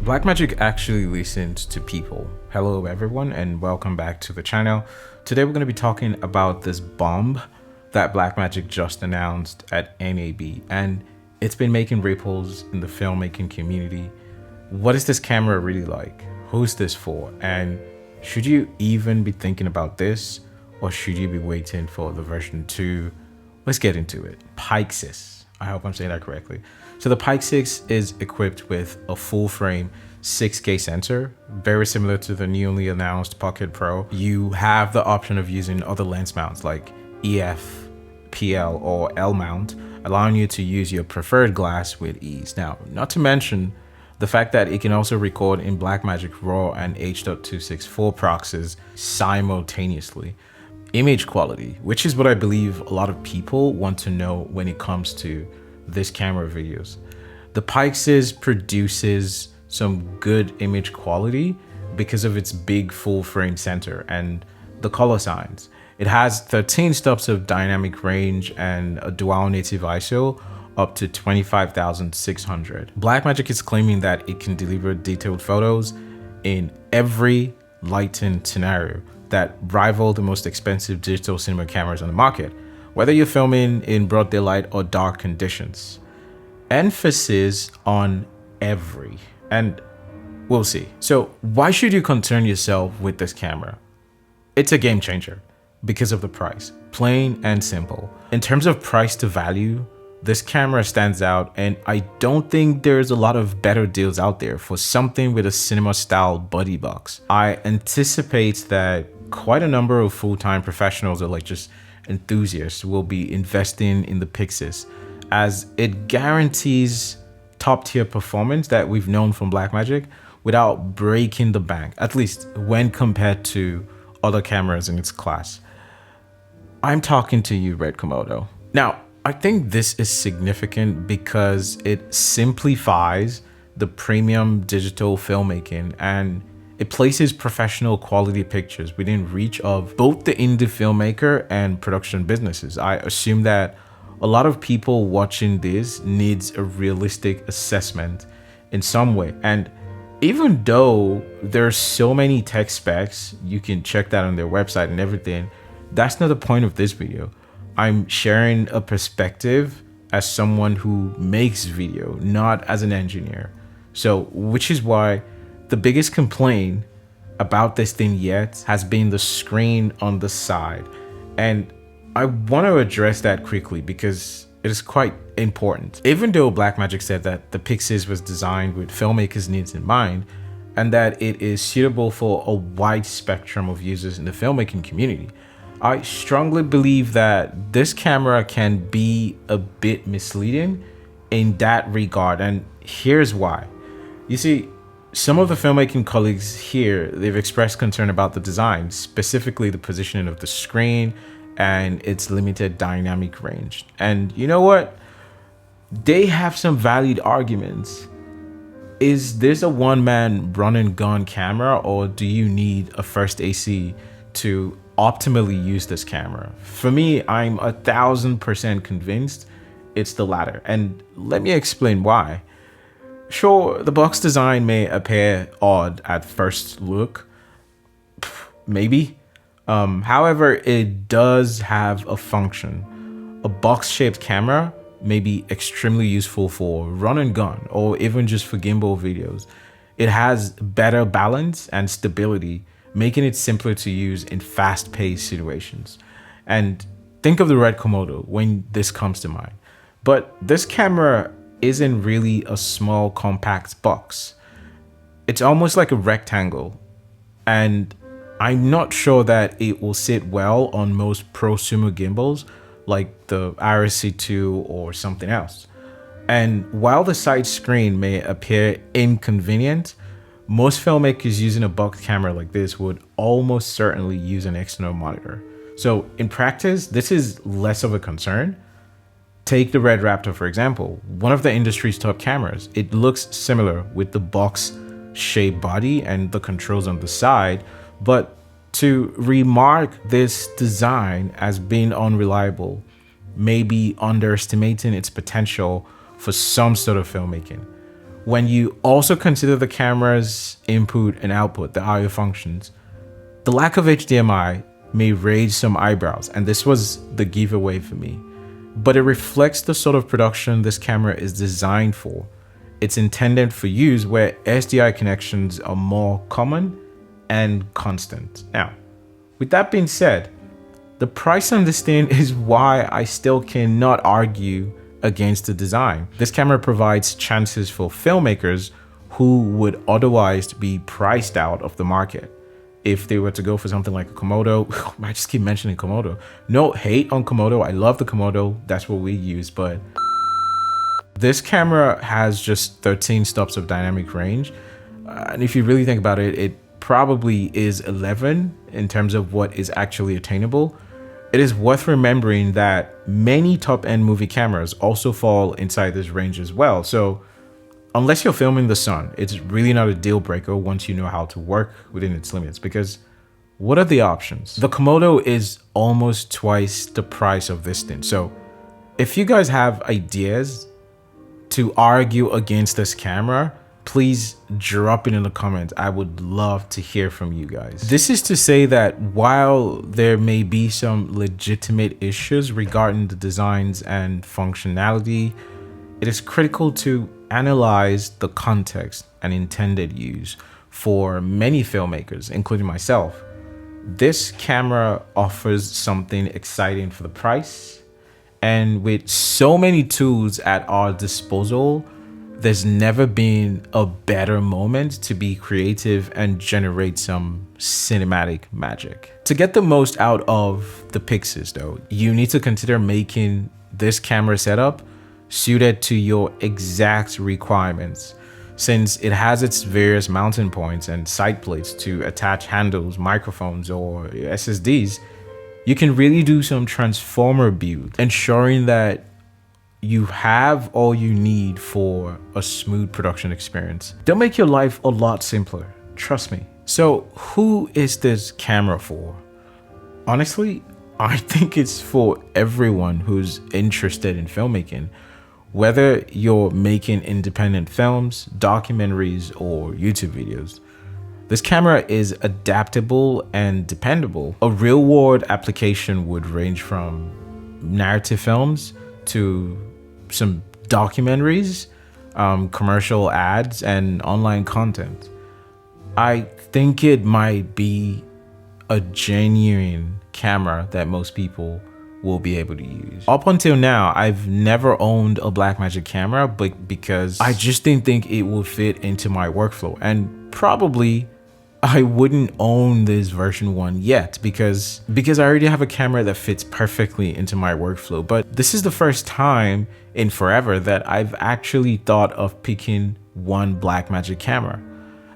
Blackmagic actually listens to people. Hello everyone and welcome back to the channel. Today we're going to be talking about this bomb that Blackmagic just announced at NAB, and it's been making ripples in the filmmaking community. What is this camera really like? Who's this for? And should you even be thinking about this, or should you be waiting for the version 2? Let's get into it. Pyxis. I hope I'm saying that correctly. So the Pyxis is equipped with a full frame 6K sensor, very similar to the newly announced Pocket Pro. You have the option of using other lens mounts like EF, PL, or L mount, allowing you to use your preferred glass with ease. Now, not to mention the fact that it can also record in Blackmagic RAW and H.264 proxies simultaneously. Image quality, which is what I believe a lot of people want to know when it comes to this camera videos. The Pyxis produces some good image quality because of its big full frame center and the color signs. It has 13 stops of dynamic range and a dual native ISO up to 25,600. Blackmagic is claiming that it can deliver detailed photos in every lighting scenario that rival the most expensive digital cinema cameras on the market, whether you're filming in broad daylight or dark conditions. Emphasis on every, and we'll see. So why should you concern yourself with this camera? It's a game changer because of the price, plain and simple. In terms of price to value, this camera stands out, and I don't think there's a lot of better deals out there for something with a cinema style body box. I anticipate that quite a number of full-time professionals or just enthusiasts will be investing in the Pyxis, as it guarantees top-tier performance that we've known from Blackmagic without breaking the bank, at least when compared to other cameras in its class. I'm talking to you, Red Komodo. Now, I think this is significant because it simplifies the premium digital filmmaking, and it places professional quality pictures within reach of both the indie filmmaker and production businesses. I assume that a lot of people watching this needs a realistic assessment in some way. And even though there's so many tech specs, you can check that on their website and everything, that's not the point of this video. I'm sharing a perspective as someone who makes video, not as an engineer. So, which is why the biggest complaint about this thing yet has been the screen on the side. And I want to address that quickly because it is quite important. Even though Blackmagic said that the Pyxis was designed with filmmakers' needs in mind and that it is suitable for a wide spectrum of users in the filmmaking community, I strongly believe that this camera can be a bit misleading in that regard, and here's why. You see, some of the filmmaking colleagues here, they've expressed concern about the design, specifically the positioning of the screen and its limited dynamic range. And you know what? They have some valid arguments. Is this a one-man run-and-gun camera, or do you need a first AC to optimally use this camera? For me, I'm 1000% convinced it's the latter, and let me explain why. Sure, the box design may appear odd at first look, maybe. However, it does have a function. A box-shaped camera may be extremely useful for run and gun, or even just for gimbal videos. It has better balance and stability, making it simpler to use in fast-paced situations. And think of the Red Komodo when this comes to mind. But this camera isn't really a small compact box. It's almost like a rectangle, and I'm not sure that it will sit well on most prosumer gimbals like the RSC2 or something else. And while the side screen may appear inconvenient, most filmmakers using a box camera like this would almost certainly use an external monitor. So in practice, this is less of a concern. Take the Red Raptor, for example, one of the industry's top cameras. It looks similar with the box-shaped body and the controls on the side, but to remark this design as being unreliable may be underestimating its potential for some sort of filmmaking. When you also consider the camera's input and output, the I/O functions, the lack of HDMI may raise some eyebrows, and this was the giveaway for me. But it reflects the sort of production this camera is designed for. It's intended for use where SDI connections are more common and constant. Now, with that being said, the price on this thing is why I still cannot argue against the design. This camera provides chances for filmmakers who would otherwise be priced out of the market if they were to go for something like a Komodo. I just keep mentioning Komodo. No hate on Komodo. I love the Komodo. That's what we use. But this camera has just 13 stops of dynamic range. And if you really think about it, it probably is 11 in terms of what is actually attainable. It is worth remembering that many top-end movie cameras also fall inside this range as well. So unless you're filming the sun, it's really not a deal breaker once you know how to work within its limits, because what are the options? The Komodo is almost twice the price of this thing. So if you guys have ideas to argue against this camera, please drop it in the comments. I would love to hear from you guys. This is to say that while there may be some legitimate issues regarding the designs and functionality, it is critical to analyze the context and intended use for many filmmakers, including myself. This camera offers something exciting for the price, and with so many tools at our disposal, there's never been a better moment to be creative and generate some cinematic magic. To get the most out of the Pyxis though, you need to consider making this camera setup suited to your exact requirements. Since it has its various mounting points and side plates to attach handles, microphones, or SSDs, you can really do some transformer build, ensuring that you have all you need for a smooth production experience. They'll make your life a lot simpler, trust me. So who is this camera for? Honestly, I think it's for everyone who's interested in filmmaking. Whether you're making independent films, documentaries, or YouTube videos, this camera is adaptable and dependable. A real-world application would range from narrative films to some documentaries, commercial ads, and online content. I think it might be a genuine camera that most people will be able to use. Up until now, I've never owned a Blackmagic camera, but because I just didn't think it would fit into my workflow, and probably I wouldn't own this version 1 yet because I already have a camera that fits perfectly into my workflow. But this is the first time in forever that I've actually thought of picking one Blackmagic camera.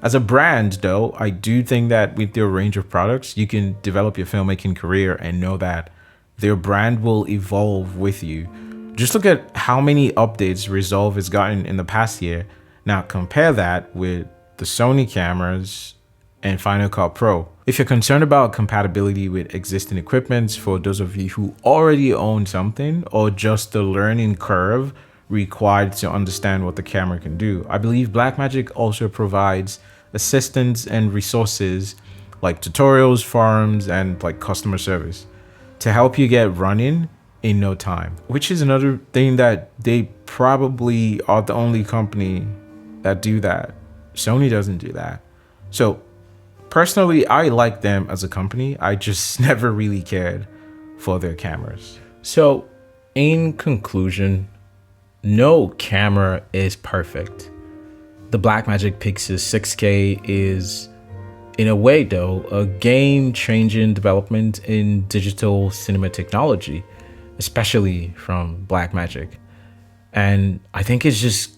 As a brand though, I do think that with their range of products, you can develop your filmmaking career and know that their brand will evolve with you. Just look at how many updates Resolve has gotten in the past year. Now compare that with the Sony cameras and Final Cut Pro. If you're concerned about compatibility with existing equipment, for those of you who already own something, or just the learning curve required to understand what the camera can do, I believe Blackmagic also provides assistance and resources like tutorials, forums, and like customer service to help you get running in no time. Which is another thing that they probably are the only company that do that. Sony doesn't do that. So personally, I like them as a company. I just never really cared for their cameras. So in conclusion, no camera is perfect. The Blackmagic Pyxis 6K is, in a way though, a game-changing development in digital cinema technology, especially from Blackmagic. And I think it's just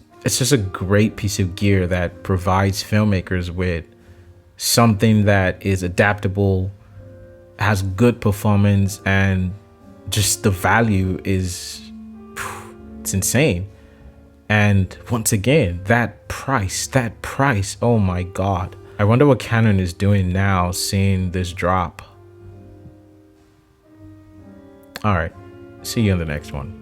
a great piece of gear that provides filmmakers with something that is adaptable, has good performance, and just the value is, it's insane. And once again, that price, oh my God. I wonder what Canon is doing now seeing this drop. All right, see you on the next one.